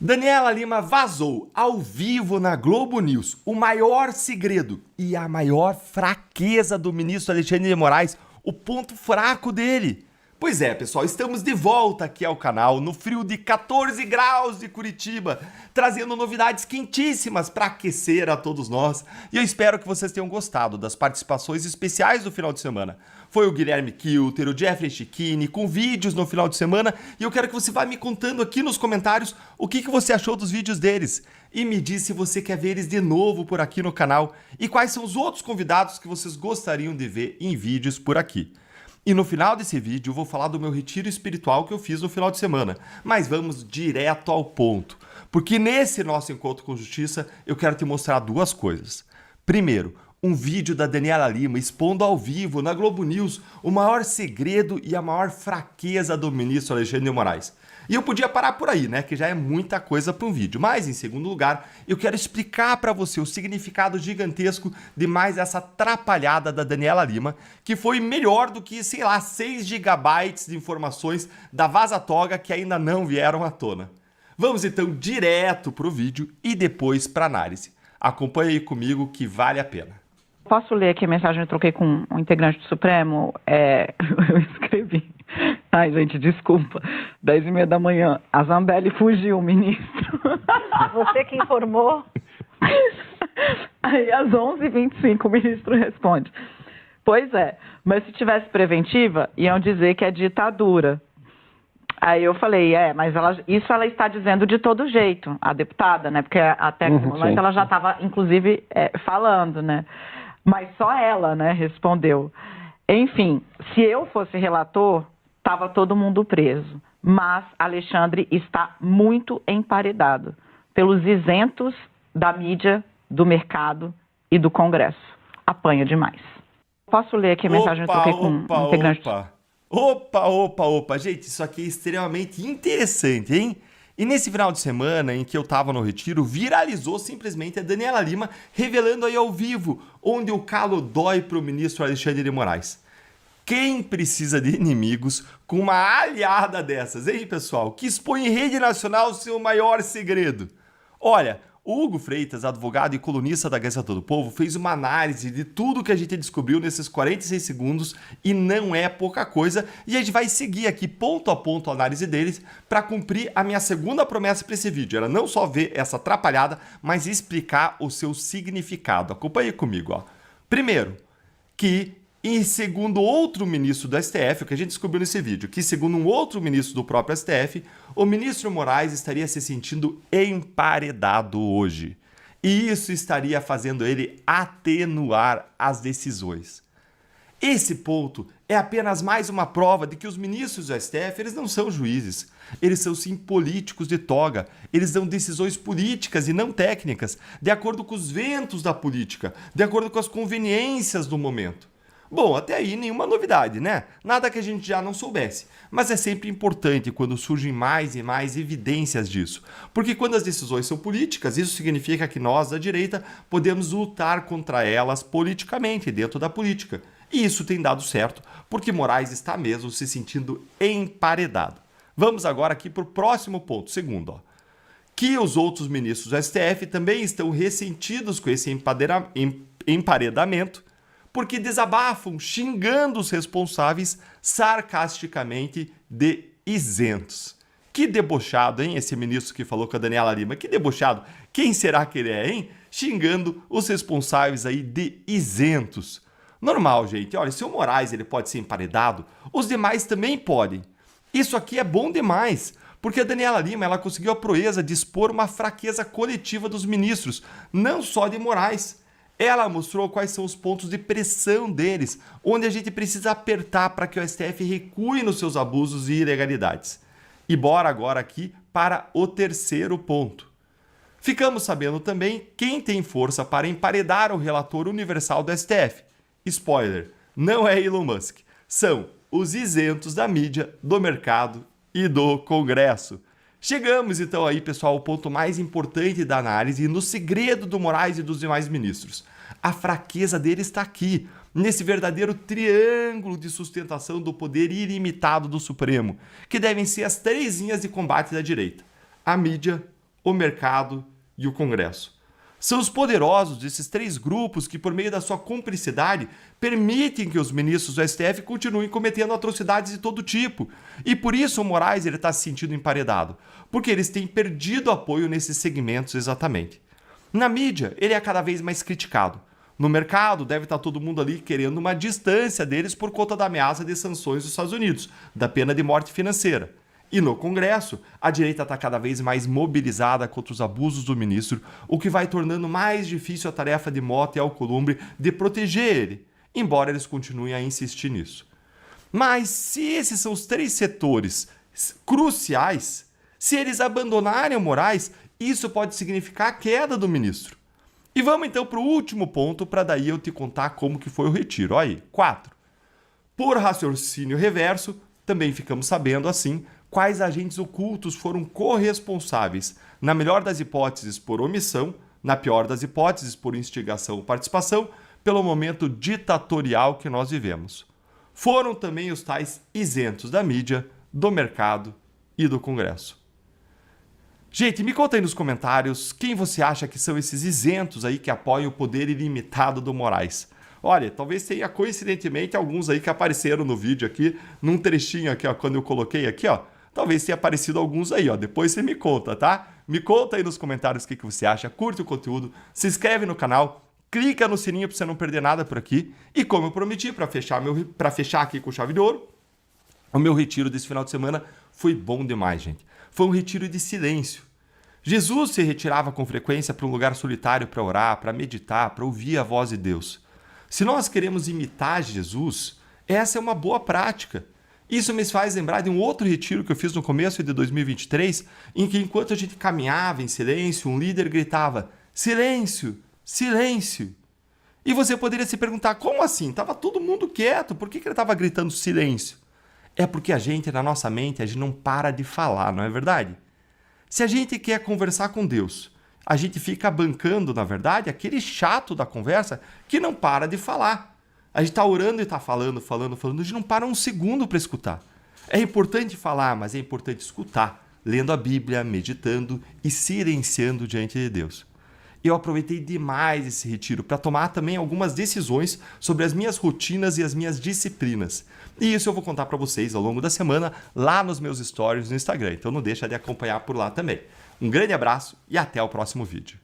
Daniela Lima vazou ao vivo na Globo News o maior segredo e a maior fraqueza do ministro Alexandre de Moraes, o ponto fraco dele. Pois é, pessoal, estamos de volta aqui ao canal no frio de 14 graus de Curitiba, trazendo novidades quentíssimas para aquecer a todos nós. E eu espero que vocês tenham gostado das participações especiais do final de semana. Foi o Guilherme Kilter, o Jeffrey Chiquini, com vídeos no final de semana, e eu quero que você vá me contando aqui nos comentários o que você achou dos vídeos deles. E me diz se você quer ver eles de novo por aqui no canal e quais são os outros convidados que vocês gostariam de ver em vídeos por aqui. E no final desse vídeo eu vou falar do meu retiro espiritual que eu fiz no final de semana, mas vamos direto ao ponto, porque nesse nosso encontro com justiça eu quero te mostrar duas coisas. Primeiro, um vídeo da Daniela Lima expondo ao vivo na Globo News o maior segredo e a maior fraqueza do ministro Alexandre de Moraes. E eu podia parar por aí, né, que já é muita coisa para um vídeo. Mas, em segundo lugar, eu quero explicar para você o significado gigantesco de mais essa atrapalhada da Daniela Lima, que foi melhor do que, sei lá, 6 gigabytes de informações da Vaza Toga que ainda não vieram à tona. Vamos então direto para o vídeo e depois para a análise. Acompanhe aí comigo que vale a pena. Posso ler aqui a mensagem que eu troquei com um integrante do Supremo? Eu escrevi. Ai, gente, desculpa. 10h30 da manhã. A Zambelli fugiu, ministro. Você que informou? Aí, às 11h25, o ministro responde. Pois é, mas se tivesse preventiva, iam dizer que é ditadura. Aí eu falei, mas isso ela está dizendo de todo jeito, a deputada, né? Porque até aquele momento ela já estava, inclusive, falando, né? Mas só ela, né, respondeu. Enfim, se eu fosse relator, estava todo mundo preso. Mas Alexandre está muito emparedado pelos isentos da mídia, do mercado e do Congresso. Apanha demais. Posso ler aqui a mensagem que eu troquei com um integrante? Opa! Gente, isso aqui é extremamente interessante, hein? E nesse final de semana em que eu tava no retiro, viralizou simplesmente a Daniela Lima revelando aí ao vivo onde o calo dói pro ministro Alexandre de Moraes. Quem precisa de inimigos com uma aliada dessas, hein, pessoal? Que expõe em rede nacional o seu maior segredo. Olha, o Hugo Freitas, advogado e colunista da Gazeta do Povo, fez uma análise de tudo que a gente descobriu nesses 46 segundos e não é pouca coisa. E a gente vai seguir aqui ponto a ponto a análise deles para cumprir a minha segunda promessa para esse vídeo. Era não só ver essa atrapalhada, mas explicar o seu significado. Acompanhe comigo, ó. Primeiro, e segundo outro ministro do STF, o que a gente descobriu nesse vídeo, que segundo um outro ministro do próprio STF, o ministro Moraes estaria se sentindo emparedado hoje. E isso estaria fazendo ele atenuar as decisões. Esse ponto é apenas mais uma prova de que os ministros do STF, eles não são juízes. Eles são sim políticos de toga. Eles dão decisões políticas e não técnicas, de acordo com os ventos da política, de acordo com as conveniências do momento. Bom, até aí nenhuma novidade, né? Nada que a gente já não soubesse. Mas é sempre importante quando surgem mais e mais evidências disso. Porque quando as decisões são políticas, isso significa que nós, da direita, podemos lutar contra elas politicamente, dentro da política. E isso tem dado certo, porque Moraes está mesmo se sentindo emparedado. Vamos agora aqui para o próximo ponto, segundo, ó. Que os outros ministros do STF também estão ressentidos com esse emparedamento, porque desabafam xingando os responsáveis sarcasticamente de isentos. Que debochado, hein, esse ministro que falou com a Daniela Lima. Que debochado. Quem será que ele é, hein? Xingando os responsáveis aí de isentos. Normal, gente. Olha, se o Moraes ele pode ser emparedado, os demais também podem. Isso aqui é bom demais, porque a Daniela Lima ela conseguiu a proeza de expor uma fraqueza coletiva dos ministros, não só de Moraes. Ela mostrou quais são os pontos de pressão deles, onde a gente precisa apertar para que o STF recue nos seus abusos e ilegalidades. E bora agora aqui para o terceiro ponto. Ficamos sabendo também quem tem força para emparedar o relator universal do STF. Spoiler, não é Elon Musk. São os isentos da mídia, do mercado e do Congresso. Chegamos então aí, pessoal, ao ponto mais importante da análise e no segredo do Moraes e dos demais ministros. A fraqueza dele está aqui, nesse verdadeiro triângulo de sustentação do poder ilimitado do Supremo, que devem ser as 3 linhas de combate da direita: a mídia, o mercado e o Congresso. São os poderosos desses 3 grupos que, por meio da sua cumplicidade, permitem que os ministros do STF continuem cometendo atrocidades de todo tipo. E por isso o Moraes está se sentindo emparedado, porque eles têm perdido apoio nesses segmentos exatamente. Na mídia, ele é cada vez mais criticado. No mercado, deve estar todo mundo ali querendo uma distância deles por conta da ameaça de sanções dos Estados Unidos, da pena de morte financeira. E no Congresso, a direita está cada vez mais mobilizada contra os abusos do ministro, o que vai tornando mais difícil a tarefa de Mota e Alcolumbre de proteger ele, embora eles continuem a insistir nisso. Mas se esses são os 3 setores cruciais, se eles abandonarem o Moraes, isso pode significar a queda do ministro. E vamos então para o último ponto, para daí eu te contar como que foi o retiro. Olha aí, 4. Por raciocínio reverso, também ficamos sabendo, assim, quais agentes ocultos foram corresponsáveis, na melhor das hipóteses por omissão, na pior das hipóteses por instigação ou participação, pelo momento ditatorial que nós vivemos. Foram também os tais isentos da mídia, do mercado e do Congresso. Gente, me conta aí nos comentários quem você acha que são esses isentos aí que apoiam o poder ilimitado do Moraes. Olha, talvez tenha coincidentemente alguns aí que apareceram no vídeo aqui, num trechinho aqui, ó, quando eu coloquei aqui, ó. Talvez tenha aparecido alguns aí, ó. Depois você me conta, tá? Me conta aí nos comentários o que você acha, curte o conteúdo, se inscreve no canal, clica no sininho para você não perder nada por aqui. E como eu prometi, para fechar aqui com chave de ouro, o meu retiro desse final de semana foi bom demais, gente. Foi um retiro de silêncio. Jesus se retirava com frequência para um lugar solitário para orar, para meditar, para ouvir a voz de Deus. Se nós queremos imitar Jesus, essa é uma boa prática. Isso me faz lembrar de um outro retiro que eu fiz no começo de 2023, em que enquanto a gente caminhava em silêncio, um líder gritava: silêncio, silêncio. E você poderia se perguntar, como assim? Estava todo mundo quieto, por que ele estava gritando silêncio? É porque a gente, na nossa mente, a gente não para de falar, não é verdade? Se a gente quer conversar com Deus, a gente fica bancando, na verdade, aquele chato da conversa que não para de falar. A gente está orando e está falando, a gente não para um segundo para escutar. É importante falar, mas é importante escutar, lendo a Bíblia, meditando e silenciando diante de Deus. Eu aproveitei demais esse retiro para tomar também algumas decisões sobre as minhas rotinas e as minhas disciplinas. E isso eu vou contar para vocês ao longo da semana lá nos meus stories no Instagram. Então não deixa de acompanhar por lá também. Um grande abraço e até o próximo vídeo.